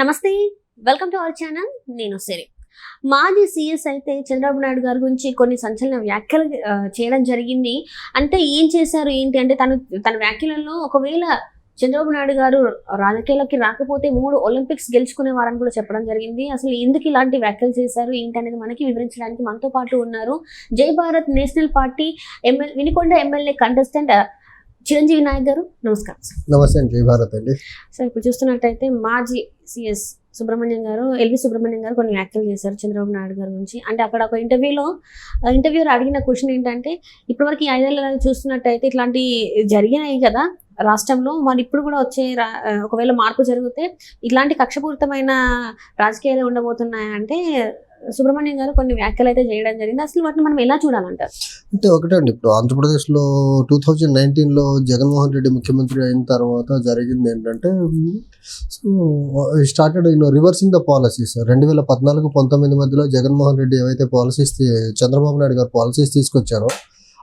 నమస్తే, welcome to our channel. నేను సిరి. మాజీ సీఎస్ అయితే చంద్రబాబు నాయుడు గారి గురించి కొన్ని సంచలన వ్యాఖ్యలు చేయడం జరిగింది. అంటే ఏం చేశారు ఏంటి అంటే తన వ్యాఖ్యలలో ఒకవేళ చంద్రబాబు నాయుడు గారు రాజకీయాలకి రాకపోతే 3 ఒలింపిక్స్ గెలుచుకునేవారని కూడా చెప్పడం జరిగింది. అసలు ఎందుకు ఇలాంటి వ్యాఖ్యలు చేశారు ఏంటి అనేది మనకి వివరించడానికి మనతో పాటు ఉన్నారు Jai Bharat national party Vinukonda MLA contestant Chiranjeevi Nayak గారు. నమస్కారం సార్. నమస్తే. జై భారత్ అండి. సార్, ఇప్పుడు చూస్తున్నట్టయితే మాజీ సిఎస్ ఎల్వి సుబ్రహ్మణ్యం గారు కొన్ని వ్యాఖ్యలు చేశారు చంద్రబాబు నాయుడు గారి గురించి. అంటే అక్కడ ఒక ఇంటర్వ్యూలో అడిగిన క్వశ్చన్ ఏంటంటే, ఇప్పటివరకు ఈ 5 ఏళ్ళ చూస్తున్నట్టయితే ఇట్లాంటి జరిగినాయి కదా రాష్ట్రంలో, మరి ఇప్పుడు కూడా వచ్చే ఒకవేళ మార్పు జరిగితే ఇట్లాంటి కక్షపూరితమైన రాజకీయాలు ఉండబోతున్నాయి అంటే సుబ్రహ్మణ్యం గారు కొన్ని వ్యాఖ్యలు అయితే చేయడం జరిగింది. అసలు వాటిని మనం ఎలా చూడాలంటారు? అంటే ఒకటే అండి, ఇప్పుడు ఆంధ్రప్రదేశ్లో 2019లో జగన్మోహన్ రెడ్డి ముఖ్యమంత్రి అయిన తర్వాత జరిగింది ఏంటంటే, so started reversing the policies. 2014-19 మధ్యలో జగన్మోహన్ రెడ్డి ఏవైతే పాలసీస్ చంద్రబాబు నాయుడు గారు పాలసీస్ తీసుకొచ్చారో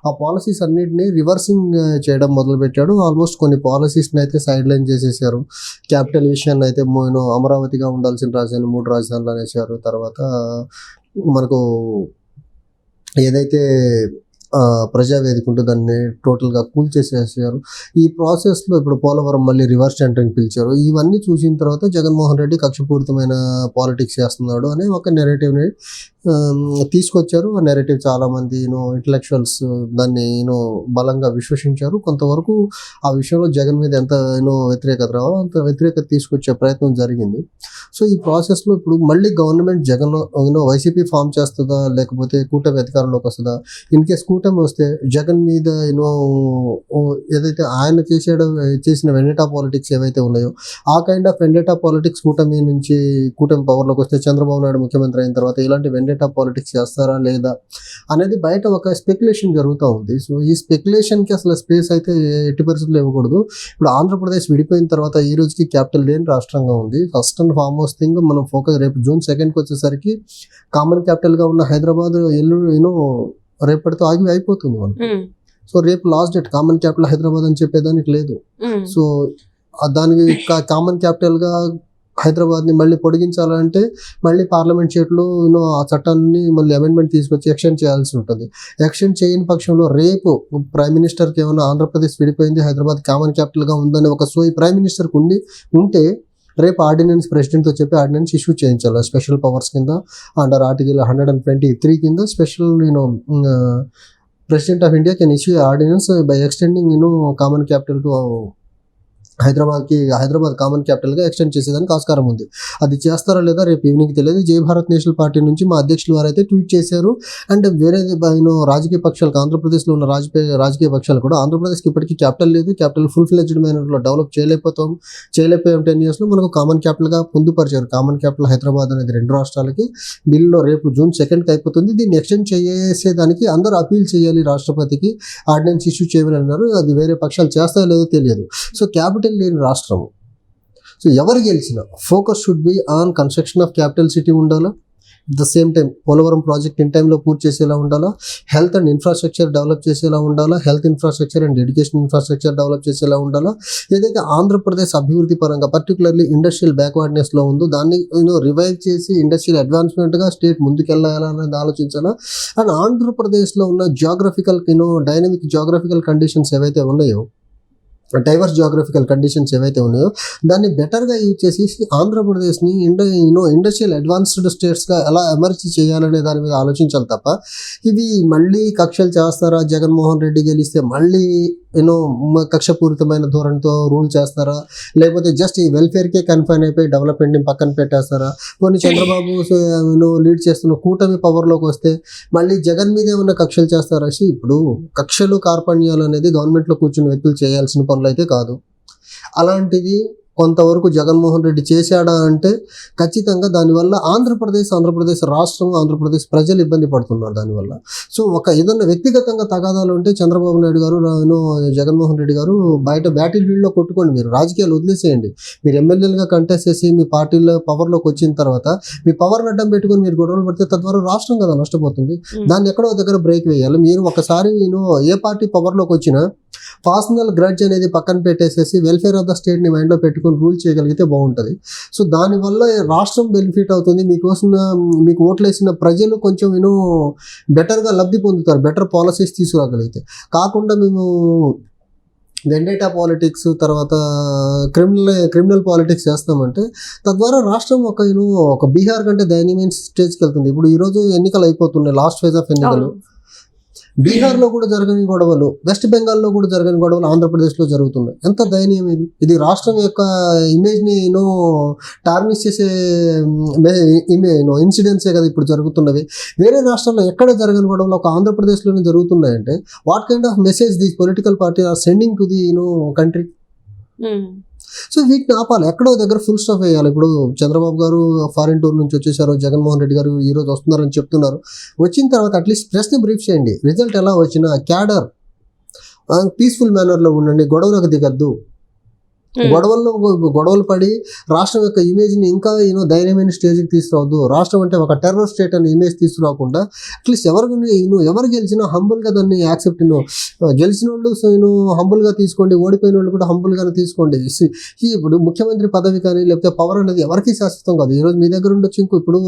ఆ పాలసీస్ అన్నింటినీ రివర్సింగ్ చేయడం మొదలుపెట్టాడు. ఆల్మోస్ట్ కొన్ని పాలసీస్ని అయితే సైడ్ లైన్ చేసేసారు. క్యాపిటల్ విషయాన్ని అయితే అమరావతిగా ఉండాల్సిన రాజధాని 3 రాజధానులు అనేసారు. తర్వాత మనకు ఏదైతే ప్రజావేదిక ఉంటే దాన్ని టోటల్గా కూల్చేసేసారు. ఈ ప్రాసెస్లో ఇప్పుడు పోలవరం మళ్ళీ రివర్స్ టెండరింగ్ పిలిచారు. ఇవన్నీ చూసిన తర్వాత జగన్మోహన్ రెడ్డి కక్షపూరితమైన పాలిటిక్స్ చేస్తున్నాడు అనే ఒక నెరేటివ్ని తీసుకొచ్చారు. ఆ నెరేటివ్ చాలామంది ఇంటలెక్చువల్స్ దాన్ని బలంగా విశ్వసించారు. కొంతవరకు ఆ విషయంలో జగన్ మీద ఎంత వ్యతిరేకత రావో అంత వ్యతిరేకత తీసుకొచ్చే ప్రయత్నం జరిగింది. సో ఈ ప్రాసెస్లో ఇప్పుడు మళ్ళీ గవర్నమెంట్ జగన్ వైసీపీ ఫామ్ చేస్తుందా లేకపోతే కూటమి అధికారంలోకి వస్తుందా? ఇన్ కేస్ కూటమి వస్తే జగన్ మీద ఏదైతే ఆయన చేసిన వెండేటా పాలిటిక్స్ ఏవైతే ఉన్నాయో ఆ కైండ్ ఆఫ్ వెండేటా పాలిటిక్స్ కూటమి పవర్లోకి వస్తే చంద్రబాబు నాయుడు ముఖ్యమంత్రి అయిన తర్వాత ఇలాంటి వెండేటా పాలిటిక్స్ చేస్తారా లేదా అనేది బయట ఒక స్పెక్యులేషన్ జరుగుతూ ఉంది. సో ఈ స్పెక్యులేషన్కి అసలు స్పేస్ అయితే ఎట్టి పరిస్థితుల్లో ఇవ్వకూడదు. ఇప్పుడు ఆంధ్రప్రదేశ్ విడిపోయిన తర్వాత ఈ రోజుకి క్యాపిటల్ లేని రాష్ట్రంగా ఉంది. ఫస్ట్ అండ్ ఫార్మోస్ట్ థింగ్ మనం ఫోకస్ రేపు June 2కి వచ్చేసరికి కామన్ క్యాపిటల్గా ఉన్న హైదరాబాద్ రేపటితో అయిపోతుంది మనకు. సో రేపు last date common capital Hyderabad అని చెప్పేదానికి లేదు. సో దానికి కామన్ క్యాపిటల్గా హైదరాబాద్ని మళ్ళీ పొడిగించాలంటే మళ్ళీ పార్లమెంట్ చేతిలో ఆ చట్టాన్ని మళ్ళీ అమెండ్మెంట్ తీసుకొచ్చి ఎక్స్టెండ్ చేయాల్సి ఉంటుంది. ఎక్స్టెండ్ చేయని పక్షంలో రేపు ప్రైమ్ మినిస్టర్కి ఏమైనా ఆంధ్రప్రదేశ్ విడిపోయింది హైదరాబాద్ కామన్ క్యాపిటల్గా ఉందని ఒక సోయి ప్రైమ్ మినిస్టర్కి ఉంటే రేపు ఆర్డినెన్స్ ప్రెసిడెంట్తో చెప్పి ఆర్డినెన్స్ ఇష్యూ చేయించాలి. స్పెషల్ పవర్స్ కింద అండర్ ఆర్టికల్ 123 కింద special president of India can issue ordinance by extending common capital to Hyderabad common క్యాపిటల్గా ఎక్స్టెండ్ చేసేదానికి ఆస్కారం ఉంది. అది చేస్తారా లేదా రేపు ఈవినింగ్ తెలియదు. జై భారత్ నేషనల్ పార్టీ నుంచి మా అధ్యక్షులు వారు అయితే ట్వీట్ చేశారు. అండ్ వేరే రాజకీయ పక్షాలకు ఆంధ్రప్రదేశ్లో ఉన్న రాజకీయ పక్షాలు కూడా ఆంధ్రప్రదేశ్కి ఇప్పటికీ క్యాపిటల్ లేదు, క్యాపిటల్ ఫుల్ ఫ్లెడ్జ్డ్ మేనర్లో డెవలప్ చేయలేకపోయాం 10 yearsలో మనకు కామన్ క్యాపిటల్గా పొందుపరిచారు. కామన్ క్యాపిటల్ హైదరాబాద్ అనేది 2 రాష్ట్రాలకి బిల్లులో రేపు June 2కి అయిపోతుంది. దీన్ని ఎక్స్టెండ్ చేసేదానికి అందరూ అపీల్ చేయాలి, రాష్ట్రపతికి ఆర్డినెన్స్ ఇష్యూ చేయాలని అన్నారు. అది వేరే పక్షాలు చేస్తాయో లేదో తెలియదు. సో క్యాపిటల్ లేని రాష్ట్రం. సో ఎవరు గెలిచినా focus should be on construction of capital city ఉండాలా, at the same time Polavaram project in టైంలో పూర్తి చేసేలా ఉండాలా, హెల్త్ అండ్ ఇన్ఫ్రాస్ట్రక్చర్ డెవలప్ చేసేలా ఉండాలా, health infrastructure and education infrastructure develop చేసేలా ఉండాలా. ఏదైతే ఆంధ్రప్రదేశ్ అభివృద్ధి పరంగా పర్టికులర్లీ ఇండస్ట్రియల్ బ్యాక్వర్డ్నెస్లో ఉందో దాన్ని రివైవ్ చేసి ఇండస్ట్రియల్ అడ్వాన్స్మెంట్గా స్టేట్ ముందుకెళ్ళాలనేది ఆలోచించాలా. అండ్ ఆంధ్రప్రదేశ్లో ఉన్న డైనమిక్ జాగ్రఫికల్ కండిషన్స్ ఏవైతే ఉన్నాయో, డైవర్స్ జాగ్రఫికల్ కండిషన్స్ ఏవైతే ఉన్నాయో దాన్ని బెటర్గా యూజ్ చేసి ఆంధ్రప్రదేశ్ని ఇండస్ట్రియల్ అడ్వాన్స్డ్ స్టేట్స్గా ఎలా ఎమర్జీ చేయాలనే దాని మీద ఆలోచించాలి తప్ప ఇవి మళ్ళీ కక్షలు చేస్తారా, జగన్మోహన్ రెడ్డి గెలిస్తే మళ్ళీ కక్షపూరితమైన ధోరణితో రూల్ చేస్తారా, లేకపోతే జస్ట్ ఈ వెల్ఫేర్కే కన్ఫైన్ అయిపోయి డెవలప్మెంట్ని పక్కన పెట్టేస్తారా, కొన్ని చంద్రబాబు లీడ్ చేస్తున్న కూటమి పవర్లోకి వస్తే మళ్ళీ జగన్ మీద ఏమన్నా కక్షలు చేస్తారా? ఇప్పుడు కక్షలు కార్పణ్యాలు అనేది గవర్నమెంట్లో కూర్చున్న వ్యక్తులు చేయాల్సిన పనులు అయితే కాదు. అలాంటిది కొంతవరకు జగన్మోహన్ రెడ్డి చేశాడా అంటే ఖచ్చితంగా దానివల్ల ఆంధ్రప్రదేశ్ రాష్ట్రం, ఆంధ్రప్రదేశ్ ప్రజలు ఇబ్బంది పడుతున్నారు దానివల్ల. సో ఏదన్నా వ్యక్తిగతంగా తగాదాలు ఉంటే చంద్రబాబు నాయుడు గారు జగన్మోహన్ రెడ్డి గారు బయట బ్యాటిల్ ఫీల్డ్లో కొట్టుకోండి, మీరు రాజకీయాలు వదిలేసేయండి. మీరు ఎమ్మెల్యేలుగా కంటెస్ట్ చేసి మీ పార్టీలో పవర్లోకి వచ్చిన తర్వాత మీ పవర్ని అడ్డం పెట్టుకుని మీరు గొడవలు పడితే తద్వారా రాష్ట్రం కదా నష్టపోతుంది. దాన్ని ఎక్కడో దగ్గర బ్రేక్ వేయాలి. మీరు ఒకసారి ఏ పార్టీ పవర్లోకి వచ్చినా పర్సనల్ గ్రడ్జ్ అనేది పక్కన పెట్టేసేసి వెల్ఫేర్ ఆఫ్ ద స్టేట్ని మైండ్లో పెట్టుకొని రూల్ చేయగలిగితే బాగుంటుంది. సో దానివల్ల రాష్ట్రం బెనిఫిట్ అవుతుంది. మీకు ఓట్లేసిన ప్రజలు కొంచెం బెటర్గా లబ్ధి పొందుతారు, బెటర్ పాలసీస్ తీసుకురాగలిగితే. కాకుండా మేము వెండేటా పాలిటిక్స్, తర్వాత క్రిమినల్ పాలిటిక్స్ చేస్తామంటే తద్వారా రాష్ట్రం ఒక బీహార్ కంటే దయనీయమైన స్టేజ్కి వెళ్తుంది. ఇప్పుడు ఈరోజు ఎన్నికలు అయిపోతున్నాయి, లాస్ట్ ఫేజ్ ఆఫ్ ఎన్నికలు. బీహార్లో కూడా జరగని గొడవలు, వెస్ట్ బెంగాల్లో కూడా జరగని గొడవలు ఆంధ్రప్రదేశ్లో జరుగుతున్నాయి. ఎంత దయనీయం ఇది రాష్ట్రం యొక్క ఇమేజ్ని టార్నిష్ చేసే ఇన్సిడెంట్సే కదా ఇప్పుడు జరుగుతున్నవి. వేరే రాష్ట్రాల్లో ఎక్కడ జరగని గొడవలు ఒక ఆంధ్రప్రదేశ్లోనే జరుగుతున్నాయంటే what kind of message these political party are sending to the country? So వీటిని ఆపాలి, ఎక్కడో దగ్గర ఫుల్ స్టాప్ వేయాలి. ఇప్పుడు చంద్రబాబు గారు ఫారిన్ టూర్ నుంచి వచ్చేసారు, జగన్మోహన్ రెడ్డి గారు ఈరోజు వస్తున్నారని చెప్తున్నారు. వచ్చిన తర్వాత అట్లీస్ట్ ప్రెస్ని బ్రీఫ్ చేయండి. రిజల్ట్ ఎలా వచ్చినా క్యాడర్ పీస్ఫుల్ మేనర్లో ఉండండి, గొడవలకు దిగద్దు. గొడవలు పడి రాష్ట్రం యొక్క ఇమేజ్ని ఇంకా ధైర్యమైన స్టేజ్కి తీసుకురావద్దు. రాష్ట్రం అంటే ఒక టెర్రర్ స్టేట్ అనే ఇమేజ్ తీసుకురాకుండా అట్లీస్ట్ ఎవరు గెలిచినా హంబుల్గా దాన్ని యాక్సెప్ట్ గెలిచిన వాళ్ళు హంబుల్గా తీసుకోండి, ఓడిపోయిన వాళ్ళు కూడా హంబుల్గానే తీసుకోండి. ఇప్పుడు ముఖ్యమంత్రి పదవి కానీ లేకపోతే పవర్ అనేది ఎవరికీ శాశ్వతం కాదు. ఈరోజు మీ దగ్గర ఉండొచ్చు, ఇప్పుడు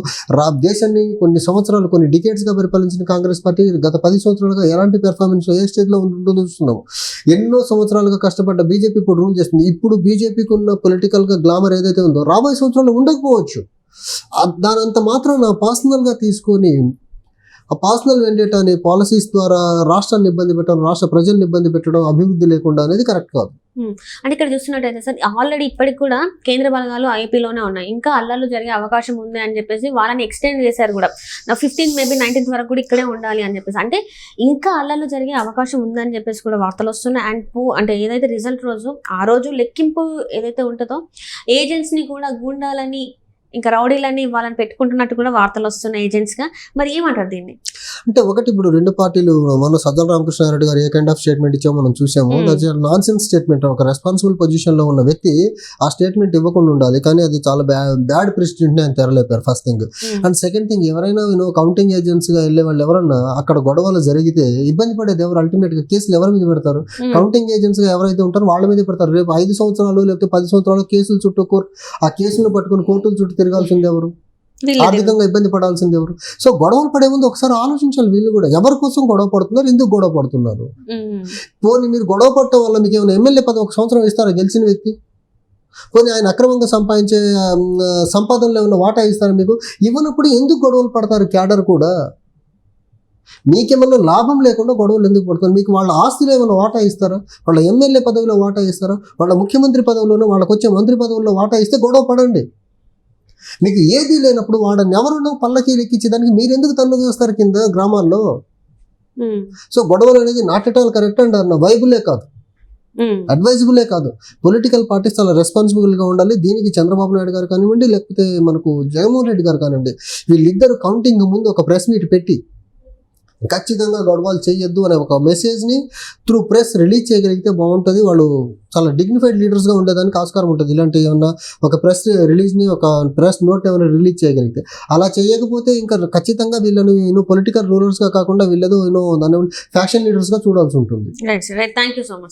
దేశాన్ని కొన్ని సంవత్సరాలు కొన్ని డికేట్స్గా పరిపాలించిన కాంగ్రెస్ పార్టీ గత 10 సంవత్సరాలుగా ఎలాంటి పెర్ఫార్మెన్స్ ఏ స్టేజ్లో ఉంటుందో చూస్తున్నాము. ఎన్నో సంవత్సరాలుగా కష్టపడ్డ బీజేపీ ఇప్పుడు రూల్ చేస్తుంది. ఇప్పుడు బీజేపీకి ఉన్న పొలిటికల్గా గ్లామర్ ఏదైతే ఉందో రాబోయే సంవత్సరాలు ఉండకపోవచ్చు. దానంత మాత్రం పర్సనల్గా తీసుకొని ఆ పర్సనల్ వెండేటా అనే పాలసీస్ ద్వారా రాష్ట్రాన్ని ఇబ్బంది పెట్టడం, రాష్ట్ర ప్రజల్ని ఇబ్బంది పెట్టడం, అభివృద్ధి లేకుండా అనేది కరెక్ట్ కాదు. అంటే ఇక్కడ చూస్తున్నట్టయితే సార్ ఆల్రెడీ ఇప్పటికి కూడా కేంద్ర బలగాలు ఐపీలోనే ఉన్నాయి, ఇంకా అల్లర్లు జరిగే అవకాశం ఉంది అని చెప్పేసి వాళ్ళని ఎక్స్టెండ్ చేశారు కూడా. 15th మేబీ 19th వరకు కూడా ఇక్కడే ఉండాలి అని చెప్పేసి, అంటే ఇంకా అల్లర్లు జరిగే అవకాశం ఉందని చెప్పేసి కూడా వార్తలు వస్తున్నాయి. అంటే ఏదైతే రిజల్ట్ రోజు ఆ రోజు లెక్కింపు ఏదైతే ఉంటుందో ఏజెంట్స్ని కూడా గూండాలని ఇంకా రౌడీలని వాళ్ళని పెట్టుకుంటున్నట్టు కూడా వార్తలు వస్తున్నాయి ఏజెంట్స్గా. మరి ఏమంటారు దీన్ని? అంటే ఒకటి, ఇప్పుడు రెండు పార్టీలు మన సజ్జల రామకృష్ణారెడ్డి గారు ఏ కైండ్ ఆఫ్ స్టేట్మెంట్ ఇచ్చామో మనం చూసాము. Non sense statement. ఒక రెస్పాన్సిబుల్ పొజిషన్లో ఉన్న వ్యక్తి ఆ స్టేట్మెంట్ ఇవ్వకుండా ఉండాలి, కానీ అది చాలా బ్యాడ్ ప్రెసిడెంట్ అని తెరలేపారు. First thing. And second thing, ఎవరైనా కౌంటింగ్ ఏజెంట్స్గా వెళ్ళే వాళ్ళు ఎవరన్నా అక్కడ గొడవలు జరిగితే ఇబ్బంది పడేది ఎవరు? అల్టిమేట్గా కేసులు ఎవరి మీద పెడతారు? కౌంటింగ్ ఏజెంట్స్గా ఎవరైతే ఉంటారో వాళ్ళ మీద పెడతారు. రేపు 5 సంవత్సరాలు లేకపోతే 10 సంవత్సరాలు కేసులు చుట్టూ ఆ కేసులను పట్టుకుని కోర్టుల చుట్టూ తిరగాల్సింది ఎవరు? ఆర్థికంగా ఇబ్బంది పడాల్సింది ఎవరు? సో గొడవలు పడే ముందు ఒకసారి ఆలోచించాలి. వీళ్ళు కూడా ఎవరి కోసం గొడవ పడుతున్నారు, ఎందుకు గొడవ పడుతున్నారు? పోనీ మీరు గొడవ పడటం వల్ల మీకు ఏమైనా ఎమ్మెల్యే పదవి 1 సంవత్సరం ఇస్తారా గెలిచిన వ్యక్తి? పోనీ ఆయన అక్రమంగా సంపాదించే సంపాదనలో ఏమైనా వాటా ఇస్తారా మీకు? ఇవ్వనప్పుడు ఎందుకు గొడవలు పడతారు? క్యాడర్ కూడా మీకేమన్నా లాభం లేకుండా గొడవలు ఎందుకు పడుతుంది? మీకు వాళ్ళ ఆస్తులు ఏమైనా వాటా ఇస్తారా? వాళ్ళ ఎమ్మెల్యే పదవిలో వాటా ఇస్తారా? వాళ్ళ ముఖ్యమంత్రి పదవిలోనో వాళ్ళకి వచ్చే మంత్రి పదవుల్లో వాటా ఇస్తే గొడవ పడండి. మీకు ఏది లేనప్పుడు వాడని ఎవరున్నా పల్లకీ లెక్కించేదానికి మీరు ఎందుకు తన్ను చూస్తారు కింద గ్రామాల్లో? సో గొడవలు అనేది not at all correct and వైబులే కాదు, అడ్వైజబులే కాదు. పొలిటికల్ పార్టీస్ చాలా రెస్పాన్సిబుల్గా ఉండాలి. దీనికి చంద్రబాబు నాయుడు గారు కానివ్వండి, లేకపోతే మనకు జగన్మోహన్ రెడ్డి గారు కానివ్వండి, వీళ్ళిద్దరు కౌంటింగ్ ముందు ఒక ప్రెస్ మీట్ పెట్టి ఖచ్చితంగా గొడవలు చేయొద్దు అనే ఒక మెసేజ్ని త్రూ ప్రెస్ రిలీజ్ చేయగలిగితే బాగుంటుంది. వాళ్ళు చాలా డిగ్నిఫైడ్ లీడర్స్గా ఉండేదానికి ఆస్కారం ఉంటుంది. ఇలాంటి ఏమన్నా ఒక ప్రెస్ రిలీజ్ని, ఒక ప్రెస్ నోట్ ఏమైనా రిలీజ్ చేయగలిగితే. అలా చేయకపోతే ఇంకా ఖచ్చితంగా వీళ్ళని పొలిటికల్ రూలర్స్గా కాకుండా వీళ్ళేదో దాని ఫ్యాషన్ లీడర్స్గా చూడాల్సి ఉంటుంది. Right sir, thank you so much.